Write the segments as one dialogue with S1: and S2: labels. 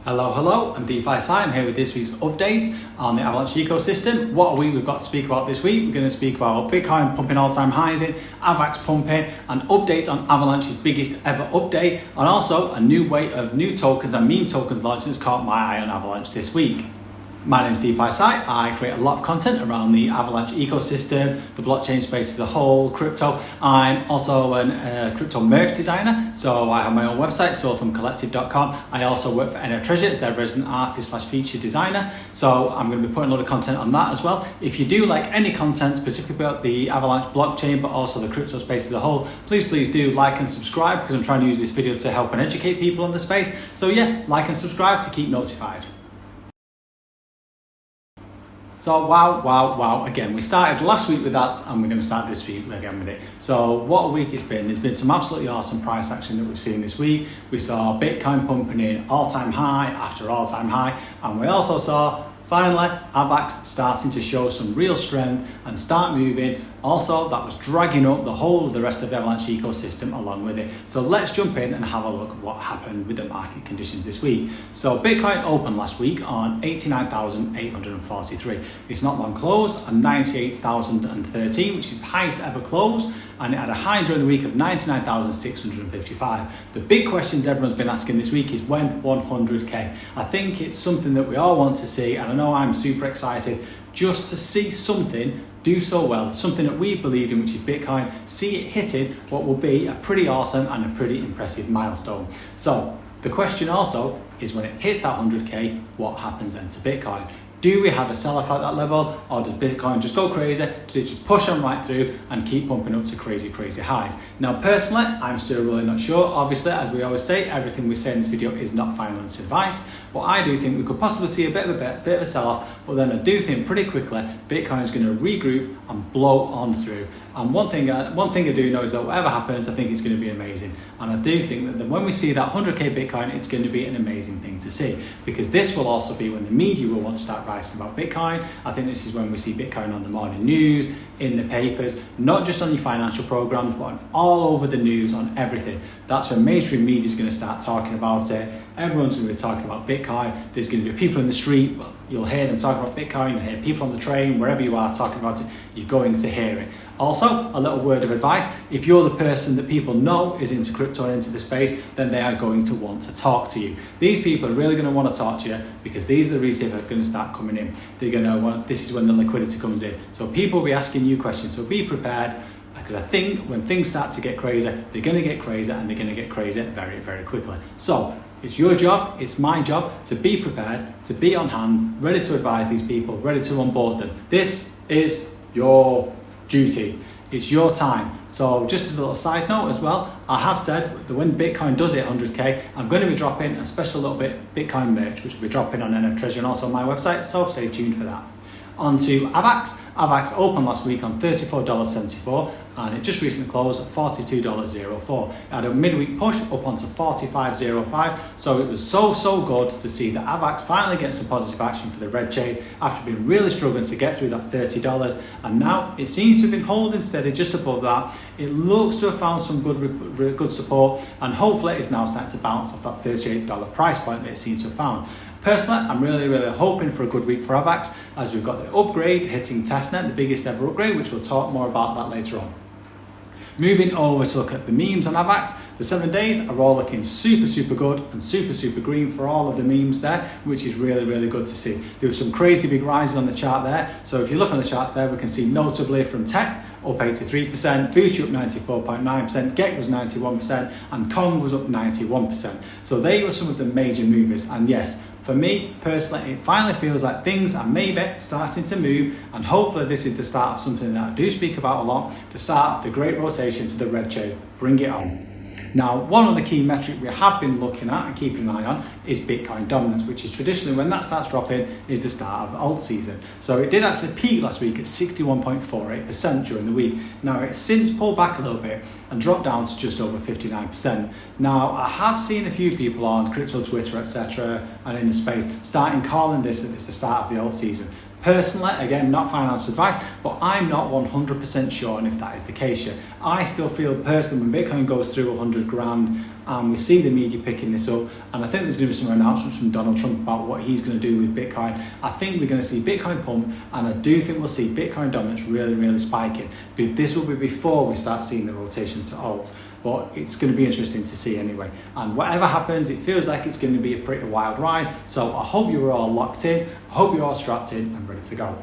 S1: Hello, I'm DeFi Si. I'm here with this week's update on the Avalanche ecosystem. What we've got to speak about this week? We're going to speak about Bitcoin pumping all-time highs in, AVAX pumping, an update on Avalanche's biggest ever update, and also a new way of new tokens and meme tokens launching that's caught my eye on Avalanche this week. My name's DeFi Si. I create a lot of content around the Avalanche ecosystem, the blockchain space as a whole, crypto. I'm also a crypto merch designer, so I have my own website, soulfromcollective.com. I also work for NF Treasure as their resident artist / feature designer, so I'm going to be putting a lot of content on that as well. If you do like any content specifically about the Avalanche blockchain, but also the crypto space as a whole, please do like and subscribe, because I'm trying to use this video to help and educate people on the space. So yeah, like and subscribe to keep notified. So wow, again, we started last week with that and we're going to start this week again with it. So what a week it's been. There's been some absolutely awesome price action that we've seen this week. We saw Bitcoin pumping in all-time high after all-time high, and we also saw finally AVAX starting to show some real strength and start moving. Also, that was dragging up the whole of the rest of the Avalanche ecosystem along with it. So let's jump in and have a look at what happened with the market conditions this week. So Bitcoin opened last week on 89,843. It's not long closed on 98,013, which is the highest ever close, and it had a high during the week of 99,655. The big questions everyone's been asking this week is when 100k. I think it's something that we all want to see, and I know I'm super excited just to see something do so well, something that we believe in, which is Bitcoin, see it hitting what will be a pretty awesome and a pretty impressive milestone. So the question also is, when it hits that 100k, what happens then to Bitcoin? Do we have a sell-off at that level, or does Bitcoin just go crazy? Does it just push on right through and keep pumping up to crazy highs? Now, personally, I'm still really not sure. Obviously, as we always say, everything we say in this video is not finance advice, but I do think we could possibly see a bit of a sell-off, but then I do think pretty quickly Bitcoin is going to regroup and blow on through. And one thing I do know is that whatever happens, I think it's going to be amazing. And I do think that when we see that 100k Bitcoin, it's going to be an amazing thing to see, because this will also be when the media will want to start writing about Bitcoin. I think this is when we see Bitcoin on the morning news, in the papers, not just on your financial programs, but on all over the news, on everything. That's when mainstream media is going to start talking about it. Everyone's going to be talking about Bitcoin. There's going to be people in the street, well, you'll hear them talking about Bitcoin, you'll hear people on the train, wherever you are talking about it, you're going to hear it. Also, a little word of advice: if you're the person that people know is into crypto and into the space, then they are going to want to talk to you. These people are really going to want to talk to you, because these are the retailers that are going to start coming in. They're going to want, this is when the liquidity comes in. So people will be asking you questions, so be prepared, because I think when things start to get crazy, they're going to get crazy, and they're going to get crazy very quickly. So it's your job, it's my job, to be prepared, to be on hand, ready to advise these people, ready to onboard them. This is your duty. It's your time. So just as a little side note as well, I have said that when Bitcoin does hit 100k, I'm going to be dropping a special little bit Bitcoin merch, which will be dropping on NF Treasure and also on my website, so stay tuned for that. On to AVAX. AVAX opened last week on $34.74, and it just recently closed at $42.04. It had a midweek push up onto $45.05, so it was so good to see that AVAX finally getting some positive action for the red chain after being really struggling to get through that $30, and now it seems to have been holding steady just above that. It looks to have found some good support, and hopefully it's now starting to bounce off that $38 price point that it seems to have found. Personally, I'm really hoping for a good week for AVAX, as we've got the upgrade hitting testnet, the biggest ever upgrade, which we'll talk more about that later on. Moving over to look at the memes on AVAX, the 7 days are all looking super good and super green for all of the memes there, which is really good to see. There were some crazy big rises on the chart there. So if you look on the charts there, we can see notably from Tech up 83%, Booty up 94.9%, Get was 91%, and Kong was up 91%. So they were some of the major movers, and yes, for me personally, it finally feels like things are maybe starting to move, and hopefully this is the start of something that I do speak about a lot, the start of the great rotation to the red chain. Bring it on. Now, one of the key metrics we have been looking at and keeping an eye on is Bitcoin dominance, which is traditionally, when that starts dropping, is the start of alt season. So it did actually peak last week at 61.48% during the week. Now, it's since pulled back a little bit and dropped down to just over 59%. Now, I have seen a few people on crypto Twitter, etc., and in the space starting calling this that it's the start of the alt season. Personally, again, not finance advice, but I'm not 100% sure on if that is the case yet. I still feel personally when Bitcoin goes through 100 grand, and we see the media picking this up, and I think there's going to be some announcements from Donald Trump about what he's going to do with Bitcoin. I think we're going to see Bitcoin pump, and I do think we'll see Bitcoin dominance really spiking, but this will be before we start seeing the rotation to alts. But it's going to be interesting to see anyway, and whatever happens, it feels like it's going to be a pretty wild ride. So I hope you're all locked in, I hope you're all strapped in and ready to go.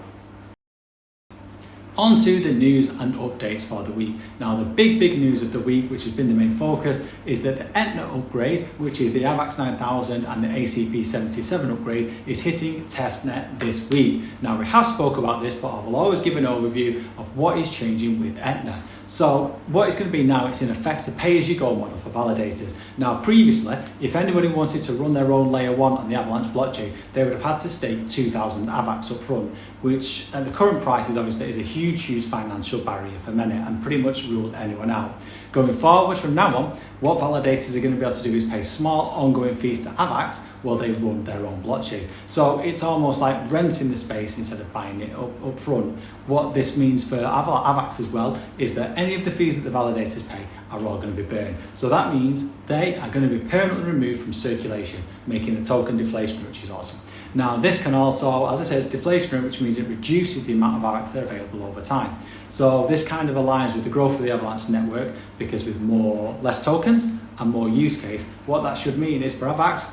S1: On to the news and updates for the week. Now the big news of the week, which has been the main focus, is that the Etna upgrade, which is the AVAX 9000 and the ACP 77 upgrade, is hitting testnet this week. Now we have spoke about this, but I will always give an overview of what is changing with Etna. So what it's going to be now, it's in effect a pay-as-you-go model for validators. Now previously, if anybody wanted to run their own layer 1 on the Avalanche blockchain, they would have had to stake 2,000 AVAX up front, which at the current prices obviously is a huge financial barrier for many and pretty much rules anyone out. Going forward from now on, what validators are going to be able to do is pay small ongoing fees to AVAX while they run their own blockchain. So it's almost like renting the space instead of buying it up front. What this means for AVAX as well is that any of the fees that the validators pay are all going to be burned. So that means they are going to be permanently removed from circulation, making the token deflationary, which is awesome. Now this can also, as I said, deflationary, which means it reduces the amount of AVAX that are available over time. So this kind of aligns with the growth of the Avalanche network, because with less tokens and more use case, what that should mean is for AVAX,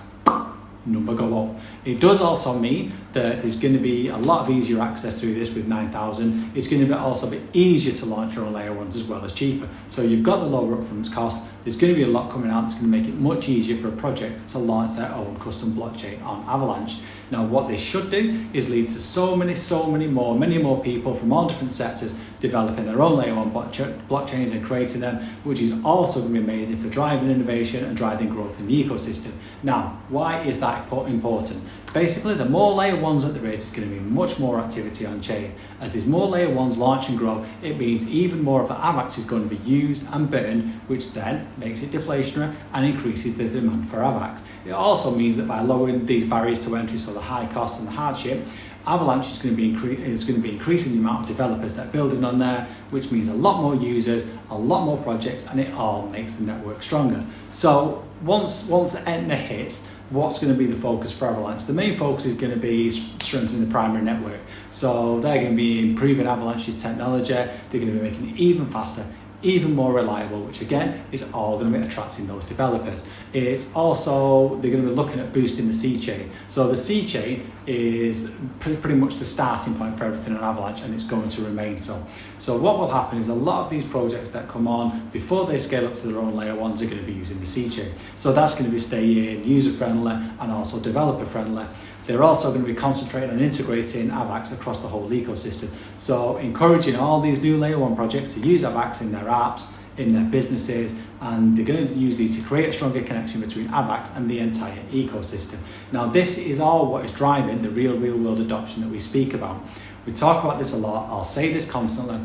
S1: number go up. It does also mean that there's going to be a lot of easier access through this with 9,000. It's going to also be easier to launch your own layer 1s as well as cheaper. So you've got the lower upfront cost. There's going to be a lot coming out that's going to make it much easier for a project to launch their own custom blockchain on Avalanche. Now what this should do is lead to many more people from all different sectors developing their own layer 1 blockchains and creating them, which is also going to be amazing for driving innovation and driving growth in the ecosystem. Now, why is that important? Basically, the more layer 1s that there is, there's going to be much more activity on chain. As there's more layer 1s launch and grow, it means even more of the AVAX is going to be used and burned, which then makes it deflationary and increases the demand for AVAX. It also means that by lowering these barriers to entry, so the high cost and the hardship, Avalanche is going to be increasing the amount of developers that are building on there, which means a lot more users, a lot more projects, and it all makes the network stronger. So once Etna hits, what's going to be the focus for Avalanche? The main focus is going to be strengthening the primary network. So they're going to be improving Avalanche's technology. They're going to be making it even faster, even more reliable, which again is all going to be attracting those developers. It's also, they're going to be looking at boosting the C chain. So the C chain is pretty much the starting point for everything on Avalanche, and it's going to remain so. So what will happen is a lot of these projects that come on before they scale up to their own layer 1s are going to be using the C chain. So that's going to be staying user friendly and also developer friendly. They're also going to be concentrating on integrating AVAX across the whole ecosystem. So encouraging all these new layer 1 projects to use AVAX in their apps, in their businesses, and they're going to use these to create a stronger connection between AVAX and the entire ecosystem. Now this is all what is driving the real world adoption that we speak about. We talk about this a lot, I'll say this constantly.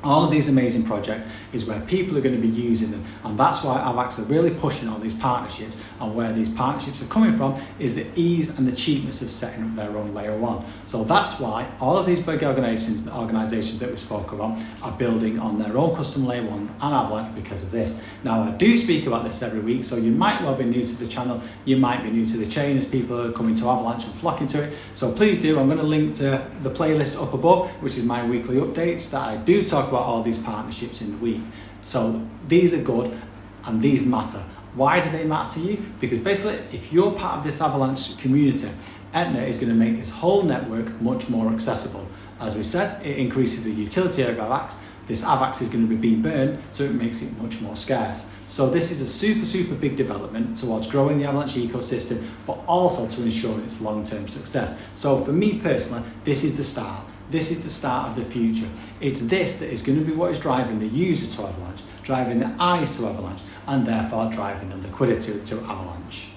S1: All of these amazing projects is where people are going to be using them, and that's why AVAX are really pushing all these partnerships, and where these partnerships are coming from is the ease and the cheapness of setting up their own layer 1. So that's why all of these big organizations that we spoke about are building on their own custom layer 1 and Avalanche because of this. Now I do speak about this every week, so you might well be new to the channel, you might be new to the chain as people are coming to Avalanche and flocking to it. So please do, I'm going to link to the playlist up above, which is my weekly updates that I do talk about all these partnerships in the week. So these are good and these matter. Why do they matter to you? Because basically, if you're part of this Avalanche community, Etna is going to make this whole network much more accessible. As we said, it increases the utility of AVAX. This AVAX is going to be being burned, so it makes it much more scarce. So this is a super big development towards growing the Avalanche ecosystem, but also to ensure its long-term success. So for me personally, this is the start. This is the start of the future. It's this that is going to be what is driving the users to Avalanche, driving the eyes to Avalanche, and therefore driving the liquidity to Avalanche.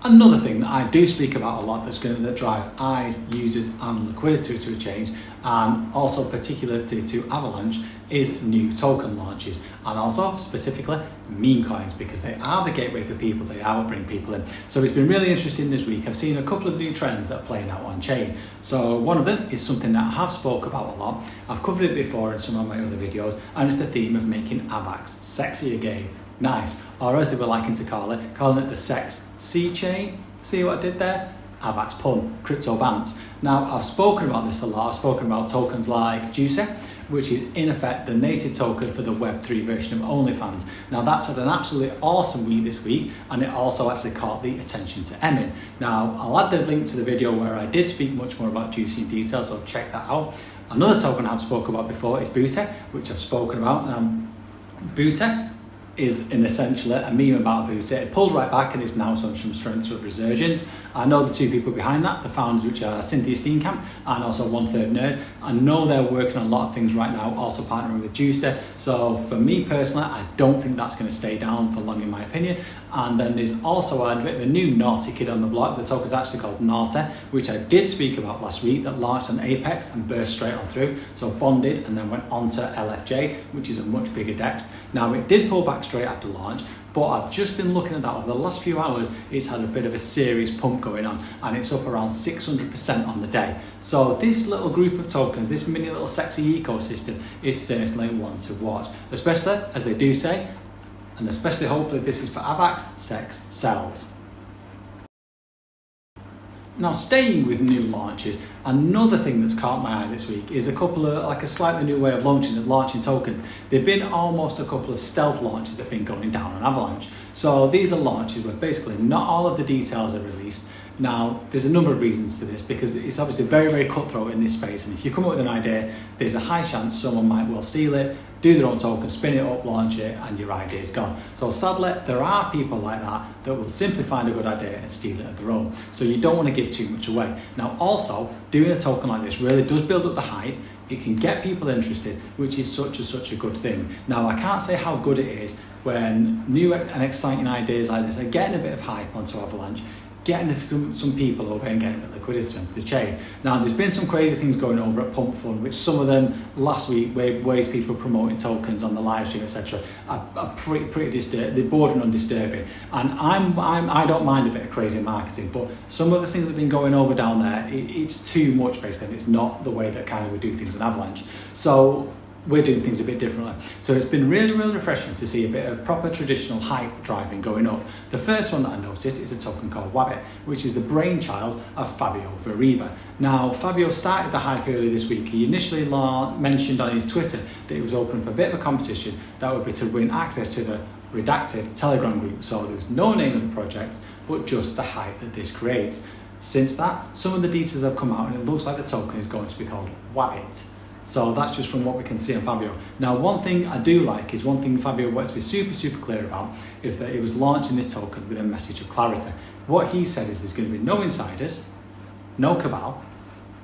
S1: Another thing that I do speak about a lot that drives eyes, users and liquidity to a change, and also particularly to Avalanche, is new token launches, and also specifically meme coins, because they are the gateway for people, they are what bring people in. So it's been really interesting this week. I've seen a couple of new trends that are playing out on chain. So one of them is something that I have spoke about a lot. I've covered it before in some of my other videos, and it's the theme of making AVAX sexy again. Nice, or as they were liking to calling it the sex C chain. See what I did there? AVAX pun, crypto bans. Now, I've spoken about this a lot. I've spoken about tokens like JUICY, which is in effect the native token for the Web3 version of OnlyFans. Now, that's had an absolutely awesome week this week, and it also actually caught the attention to Emin. Now, I'll add the link to the video where I did speak much more about JUICY in detail, so check that out. Another token I've spoken about before is Booty, which I've spoken about. Booty is essentially a meme about Booty. It pulled right back and is now some strength of resurgence. I know the two people behind that, the founders, which are Cynthia Steenkamp and also One Third Nerd. I know they're working on a lot of things right now, also partnering with JUICY. So for me personally, I don't think that's going to stay down for long in my opinion. And then there's also a bit of a new naughty kid on the block. The token's actually called Naughty, which I did speak about last week, that launched on APEX and burst straight on through. So bonded and then went on to LFJ, which is a much bigger DEX. Now it did pull back straight after launch, but I've just been looking at that over the last few hours. It's had a bit of a serious pump going on, and it's up around 600% on the day. So this little group of tokens, this mini little sexy ecosystem, is certainly one to watch, especially as they do say, and especially hopefully this is for AVAX, sex sells. Now, staying with new launches, another thing that's caught my eye this week is a couple of, like a slightly new way of launching tokens. There've been almost a couple of stealth launches that have been going down on Avalanche. So these are launches where basically not all of the details are released. Now, there's a number of reasons for this, because it's obviously very, very cutthroat in this space. And if you come up with an idea, there's a high chance someone might well steal it, do their own token, spin it up, launch it, and your idea is gone. So sadly, there are people like that that will simply find a good idea and steal it of their own. So you don't want to give too much away. Now, also, doing a token like this really does build up the hype. It can get people interested, which is such a good thing. Now, I can't say how good it is when new and exciting ideas like this are getting a bit of hype onto Avalanche, getting some people over and getting a bit of liquidity into the chain. Now, there's been some crazy things going over at Pump Fund, which some of them last week, ways people promoting tokens on the live stream, etc., are pretty disturbing. They're bordering on disturbing. And I don't mind a bit of crazy marketing, but some of the things that have been going over down there, it's too much basically, and it's not the way that kind of we do things in Avalanche. So we're doing things a bit differently. So it's been really, really refreshing to see a bit of proper traditional hype driving going up. The first one that I noticed is a token called Wabbit, which is the brainchild of Fabio Verba. Now, Fabio started the hype earlier this week. He initially mentioned on his Twitter that he was opening up a bit of a competition that would be to win access to the redacted Telegram group. So there was no name of the project, but just the hype that this creates. Since that, some of the details have come out and it looks like the token is going to be called Wabbit. So that's just from what we can see on Fabio. Now, one thing I do like is one thing Fabio wants to be super clear about is that he was launching this token with a message of clarity. What he said is there's going to be no insiders, no cabal,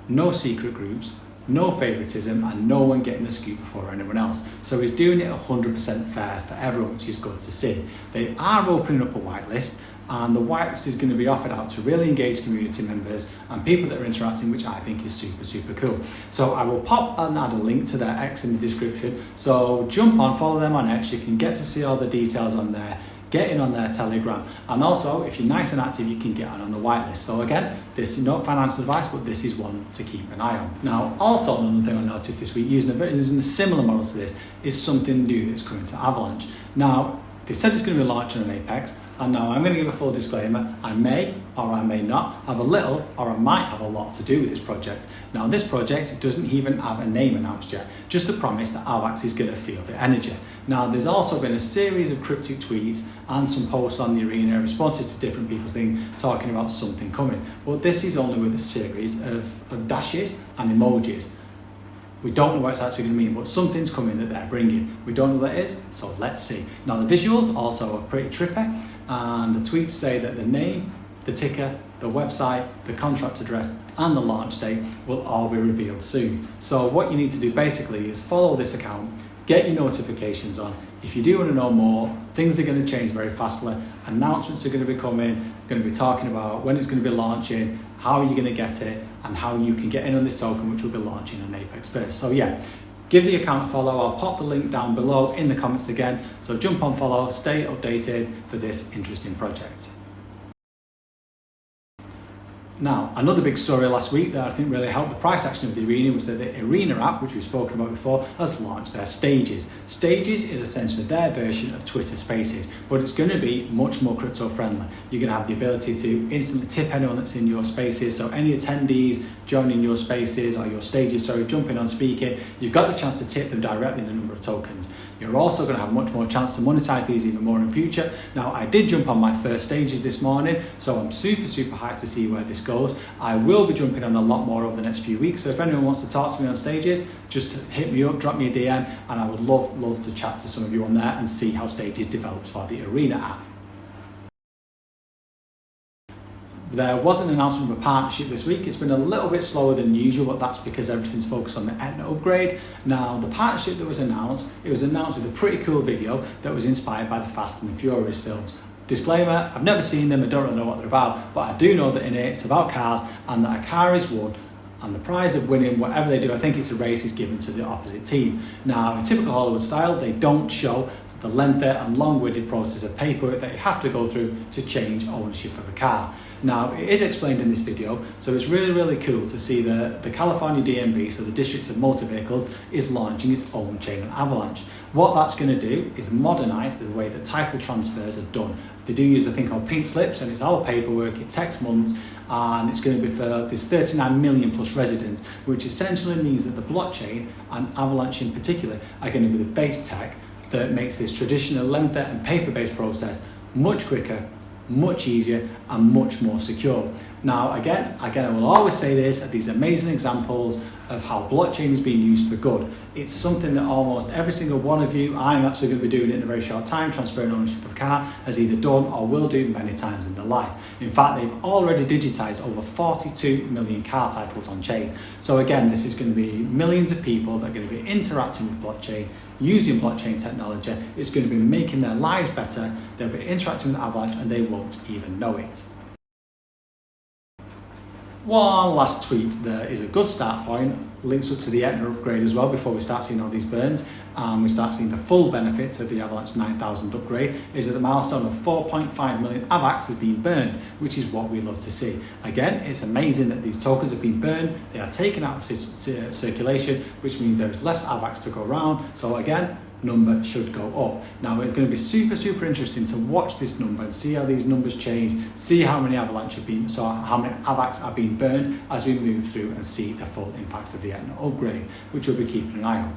S1: no secret groups, no favoritism, and no one getting the scoop before anyone else. So he's doing it 100% fair for everyone, which is good to see. They are opening up a whitelist, and the whitelist is going to be offered out to really engaged community members and people that are interacting, which I think is super cool. So I will pop and add a link to their X in the description. So jump on, follow them on X. You can get to see all the details on there. Get in on their Telegram, and also if you're nice and active, you can get on the whitelist. So again, this is not financial advice, but this is one to keep an eye on. Now, also another thing I noticed this week, using a similar model to this, is something new that's coming to Avalanche. Now, they've said it's going to be launching on Apex, and now I'm going to give a full disclaimer. I may or I may not have a little or I might have a lot to do with this project. Now, this project doesn't even have a name announced yet, just a promise that AVAX is going to feel the energy. Now, there's also been a series of cryptic tweets and some posts on the arena, responses to different people's things, talking about something coming. But this is only with a series of dashes and emojis. We don't know what it's actually going to mean, but something's coming that they're bringing. We don't know what it is, so let's see. Now, the visuals also are pretty trippy, and the tweets say that the name, the ticker, the website, the contract address, and the launch date will all be revealed soon. So what you need to do basically is follow this account, get your notifications on. If you do want to know more, things are going to change very fastly. Announcements are going to be coming, going to be talking about when it's going to be launching, how you're going to get it, and how you can get in on this token, which will be launching on Apex first. So yeah, give the account a follow. I'll pop the link down below in the comments again. So jump on follow, stay updated for this interesting project. Now, another big story last week that I think really helped the price action of the Arena was that the Arena app, which we've spoken about before, has launched their Stages. Stages is essentially their version of Twitter Spaces, but it's going to be much more crypto friendly. You're going to have the ability to instantly tip anyone that's in your spaces. So any attendees joining your spaces or your stages, jumping on speaking, you've got the chance to tip them directly in a number of tokens. You're also going to have much more chance to monetize these even more in future. Now, I did jump on my first stages this morning, so I'm super hyped to see where this goes. I will be jumping on a lot more over the next few weeks, so if anyone wants to talk to me on stages, just hit me up, drop me a DM, and I would love to chat to some of you on there and see how stages develops for the Arena app. There was an announcement of a partnership this week. It's been a little bit slower than usual, but that's because everything's focused on the Etna upgrade. Now, the partnership that was announced, it was announced with a pretty cool video that was inspired by the Fast and the Furious films. Disclaimer, I've never seen them, I don't really know what they're about, but I do know that in it, it's about cars and that a car is won, and the prize of winning whatever they do, I think it's a race, is given to the opposite team. Now, in typical Hollywood style, they don't show the lengthy and long-winded process of paperwork that you have to go through to change ownership of a car. Now, it is explained in this video, so it's really cool to see the California DMV, so the District of Motor Vehicles, is launching its own chain on Avalanche. What that's going to do is modernize the way that title transfers are done. They do use a thing called pink slips, and it's all paperwork, it takes months, and it's going to be for this 39 million plus residents, which essentially means that the blockchain, and Avalanche in particular, are going to be the base tech that makes this traditional lengthy and paper-based process much quicker, much easier, and much more secure. Now, again, I will always say this, these amazing examples of how blockchain is being used for good. It's something that almost every single one of you, I'm actually going to be doing it in a very short time, transferring ownership of a car, has either done or will do many times in their life. In fact, they've already digitized over 42 million car titles on chain. So again, this is going to be millions of people that are going to be interacting with blockchain, using blockchain technology. It's going to be making their lives better. They'll be interacting with Avalanche and they won't even know it. One last tweet that is a good start point, links up to the Etna upgrade as well before we start seeing all these burns and we start seeing the full benefits of the Avalanche 9000 upgrade, is that the milestone of 4.5 million AVAX has been burned, which is what we love to see. Again, it's amazing that these tokens have been burned, they are taken out of circulation, which means there is less AVAX to go around. So again, number should go up. Now, it's going to be super interesting to watch this number and see how these numbers change, see how many Avalanche have been, so how many AVAX are being burned as we move through and see the full impacts of the Etna upgrade, which we'll be keeping an eye on.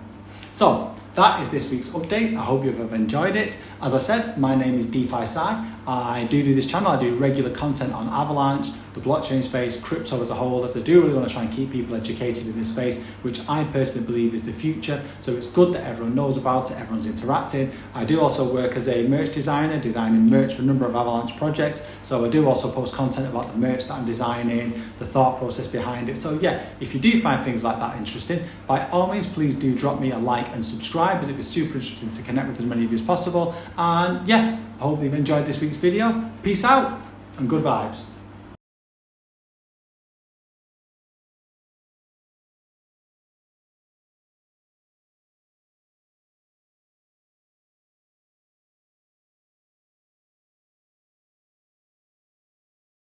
S1: So that is this week's update. I hope you've enjoyed it. As I said, my name is DeFi Sai. I do this channel. I do regular content on Avalanche, the blockchain space, crypto as a whole, as I do really want to try and keep people educated in this space, which I personally believe is the future. So it's good that everyone knows about it, everyone's interacting. I do also work as a merch designer, designing merch for a number of Avalanche projects. So I do also post content about the merch that I'm designing, the thought process behind it. So yeah, if you do find things like that interesting, by all means, please do drop me a like and subscribe, as it was super interesting to connect with as many of you as possible. And yeah, I hope you've enjoyed this week's video. Peace out and good vibes.